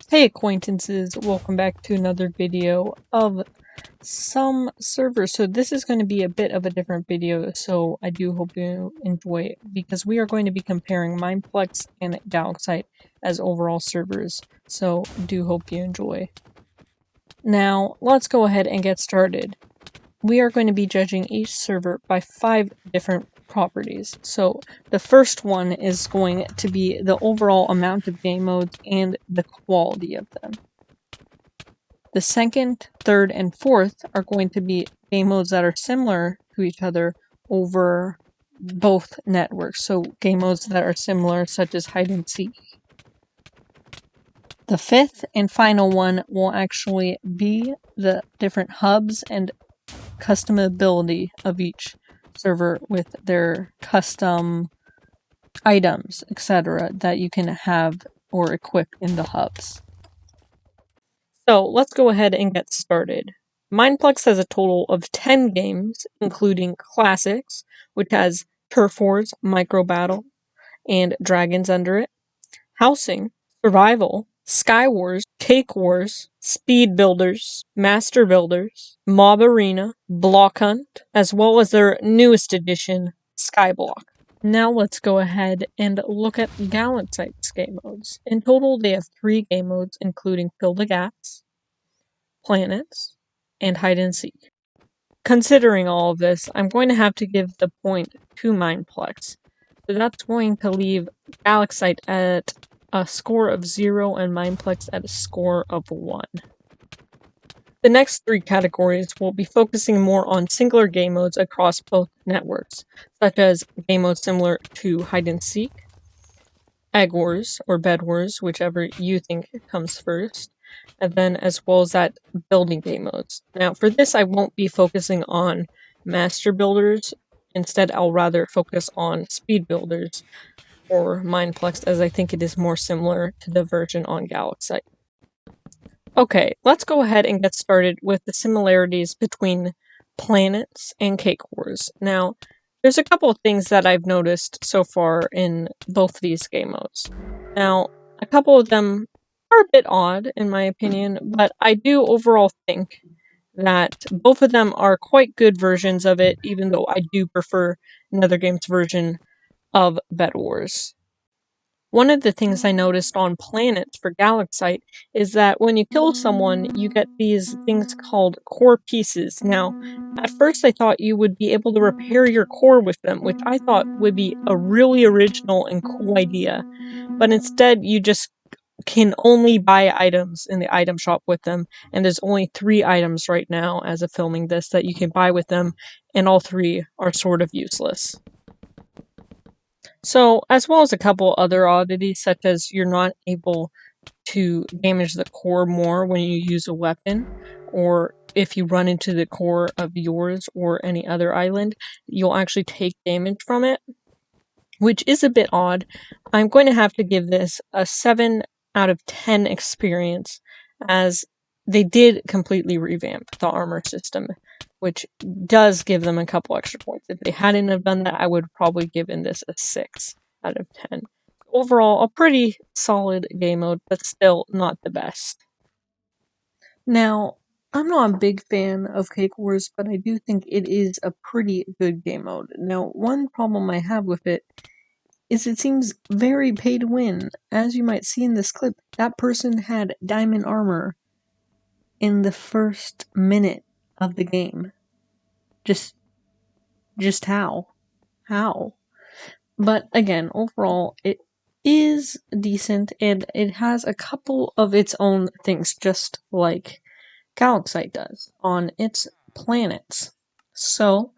Hey acquaintances, welcome back to another video of some servers. So this is going to be a bit of a different video, so I do hope you enjoy it, because we are going to be comparing Mineplex and Galaxite as overall servers, so do hope you enjoy. Now, let's go ahead and get started. We are going to be judging each server by 5 different properties. So the first one is going to be the overall amount of game modes and the quality of them. The second, third, and fourth are going to be game modes that are similar to each other over both networks. So game modes that are similar, such as hide and seek. The fifth and final one will actually be the different hubs and customability of each server with their custom items, etc., that you can have or equip in the hubs. So let's go ahead and get started. Mineplex has a total of 10 games, including Classics, which has Turf Wars, Micro Battle, and Dragons under it, Housing, Survival, Sky Wars, Cake Wars, Speed Builders, Master Builders, Mob Arena, Block Hunt, as well as their newest edition, Skyblock. Now let's go ahead and look at Galaxite's game modes. In total, they have 3 game modes, including Fill the Gaps, Planets, and Hide and Seek. Considering all of this, I'm going to have to give the point to Mineplex. So that's going to leave Galaxite at a score of 0 and Mineplex at a score of 1. The next 3 categories will be focusing more on singular game modes across both networks, such as game modes similar to Hide and Seek, Egg Wars, or Bed Wars, whichever you think comes first, and then as well as that building game modes. Now for this I won't be focusing on Master Builders, instead I'll rather focus on Speed Builders or Mineplex, as I think it is more similar to the version on Galaxite. Okay, let's go ahead and get started with the similarities between Planets and Cake Wars. Now, there's a couple of things that I've noticed so far in both these game modes. Now, a couple of them are a bit odd, in my opinion, but I do overall think that both of them are quite good versions of it, even though I do prefer Nethergame's version of Bed Wars. One of the things I noticed on Planets for Galaxite is that when you kill someone, you get these things called core pieces. Now, at first I thought you would be able to repair your core with them, which I thought would be a really original and cool idea. But instead, you just can only buy items in the item shop with them, and there's only 3 items right now as of filming this that you can buy with them, and all 3 are sort of useless. So, as well as a couple other oddities, such as you're not able to damage the core more when you use a weapon, or if you run into the core of yours or any other island, you'll actually take damage from it, which is a bit odd. I'm going to have to give this a 7 out of 10 experience, as they did completely revamp the armor system, which does give them a couple extra points. If they hadn't have done that, I would have probably given this a 6 out of 10. Overall, a pretty solid game mode, but still not the best. Now, I'm not a big fan of Cake Wars, but I do think it is a pretty good game mode. Now, one problem I have with it is it seems very pay to win. As you might see in this clip, that person had diamond armor in the first minute of the game. Just how? How? But again, overall, it is decent, and it has a couple of its own things, just like Galaxite does on its planets. So,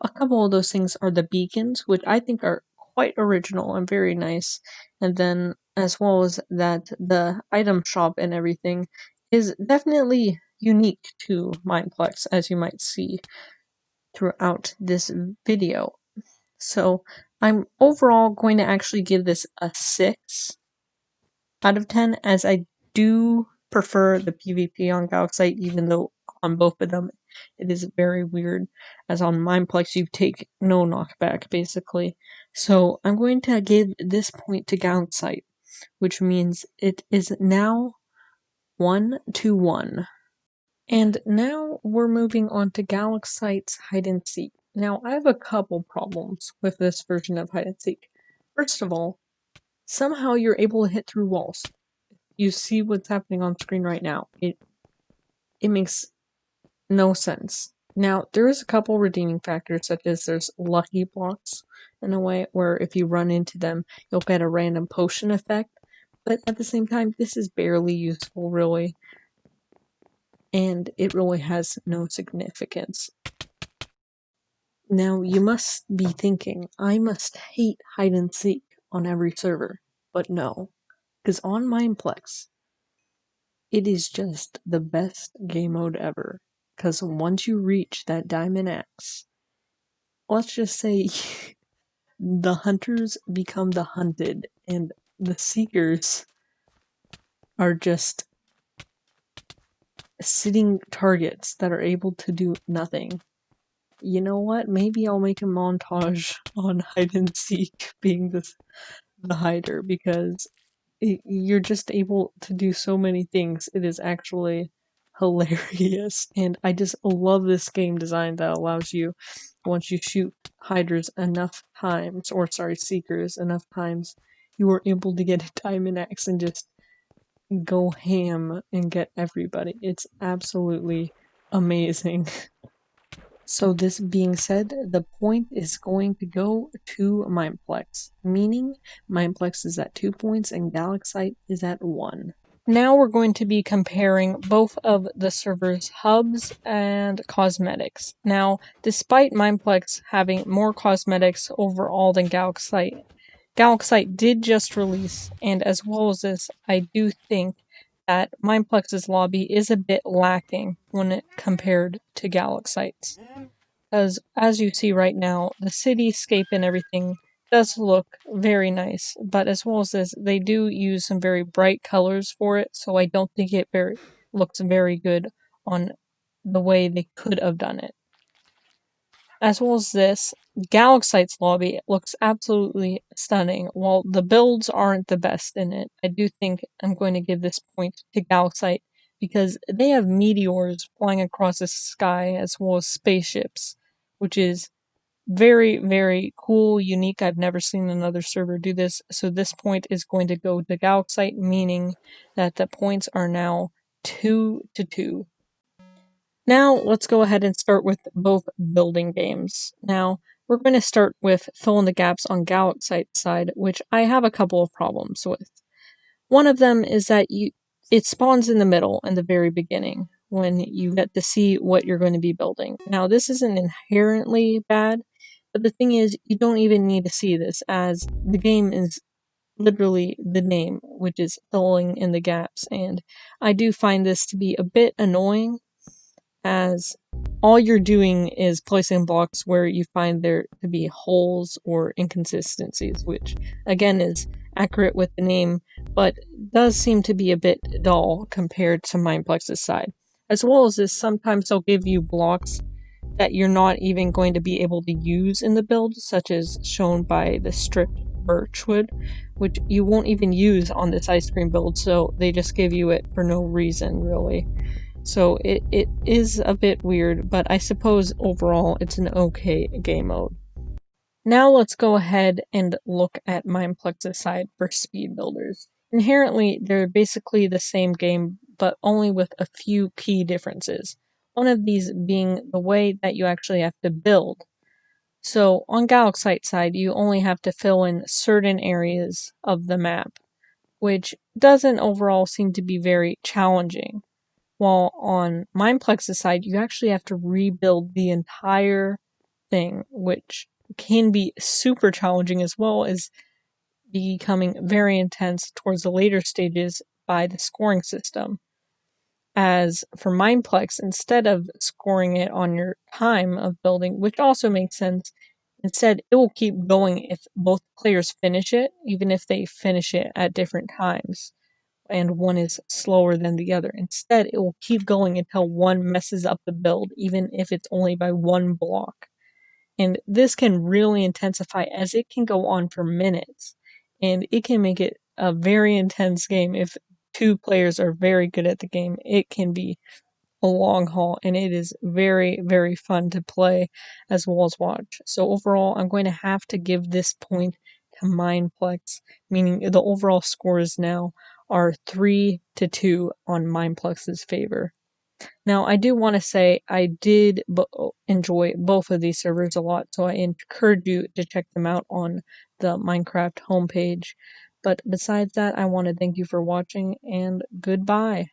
a couple of those things are the beacons, which I think are quite original and very nice, and then as well as that the item shop and everything is definitely unique to Mineplex, as you might see throughout this video. So I'm overall going to actually give this a 6 out of 10, as I do prefer the PvP on Galaxite, even though on both of them it is very weird, as on Mineplex you take no knockback basically. So I'm going to give this point to Galaxite, which means it is now 1-1. And now we're moving on to Galaxite's Hide and Seek. Now, I have a couple problems with this version of Hide and Seek. First of all, somehow you're able to hit through walls. You see what's happening on screen right now. It makes no sense. Now, there is a couple redeeming factors, such as there's lucky blocks in a way where if you run into them, you'll get a random potion effect. But at the same time, this is barely useful, really. And it really has no significance. Now, you must be thinking, I must hate hide and seek on every server. But no, because on Mineplex, it is just the best game mode ever. Because once you reach that Diamond Axe, let's just say the hunters become the hunted, and the seekers are just sitting targets that are able to do nothing. You know what? Maybe I'll make a montage on hide and seek being the hider, because you're just able to do so many things. It is actually hilarious, and I just love this game design that allows you, once you shoot hiders enough times, or sorry, seekers enough times, you are able to get a diamond axe and just go ham and get everybody. It's absolutely amazing. So this being said, the point is going to go to Mineplex, meaning Mineplex is at 2 points and Galaxite is at 1. Now we're going to be comparing both of the server's hubs and cosmetics. Now, despite Mineplex having more cosmetics overall than Galaxite, Galaxite did just release, and as well as this, I do think that Mineplex's lobby is a bit lacking when it compared to Galaxite's. Because as you see right now, the cityscape and everything does look very nice, but as well as this, they do use some very bright colors for it, so I don't think it looks very good on the way they could have done it. As well as this, Galaxite's lobby looks absolutely stunning. While the builds aren't the best in it, I do think I'm going to give this point to Galaxite because they have meteors flying across the sky as well as spaceships, which is very, very cool, unique. I've never seen another server do this, so this point is going to go to Galaxite, meaning that the points are now 2-2. Now, let's go ahead and start with both building games. Now, we're going to start with fill in the gaps on Galaxite's side, which I have a couple of problems with. One of them is that it spawns in the middle in the very beginning when you get to see what you're going to be building. Now, this isn't inherently bad, but the thing is, you don't even need to see this, as the game is literally the name, which is filling in the gaps, and I do find this to be a bit annoying, as all you're doing is placing blocks where you find there to be holes or inconsistencies, which again is accurate with the name, but does seem to be a bit dull compared to Mineplex's side. As well as this, sometimes they'll give you blocks that you're not even going to be able to use in the build, such as shown by the stripped birchwood, which you won't even use on this ice cream build, so they just give you it for no reason, really. So it is a bit weird, but I suppose overall it's an okay game mode. Now let's go ahead and look at Mineplex's side for speed builders. Inherently, they're basically the same game, but only with a few key differences. One of these being the way that you actually have to build. So on Galaxite's side, you only have to fill in certain areas of the map, which doesn't overall seem to be very challenging. While on Mineplex's side, you actually have to rebuild the entire thing, which can be super challenging as well as becoming very intense towards the later stages by the scoring system. As for Mineplex, instead of scoring it on your time of building, which also makes sense, instead it will keep going if both players finish it, even if they finish it at different times and one is slower than the other. Instead, it will keep going until one messes up the build, even if it's only by one block. And this can really intensify as it can go on for minutes. And it can make it a very intense game if two players are very good at the game, it can be a long haul, and it is very, very fun to play as well as watch. So overall, I'm going to have to give this point to Mineplex, meaning the overall scores now are 3-2 on Mineplex's favor. Now, I do want to say I did enjoy both of these servers a lot, so I encourage you to check them out on the Minecraft homepage. But besides that, I want to thank you for watching, and goodbye.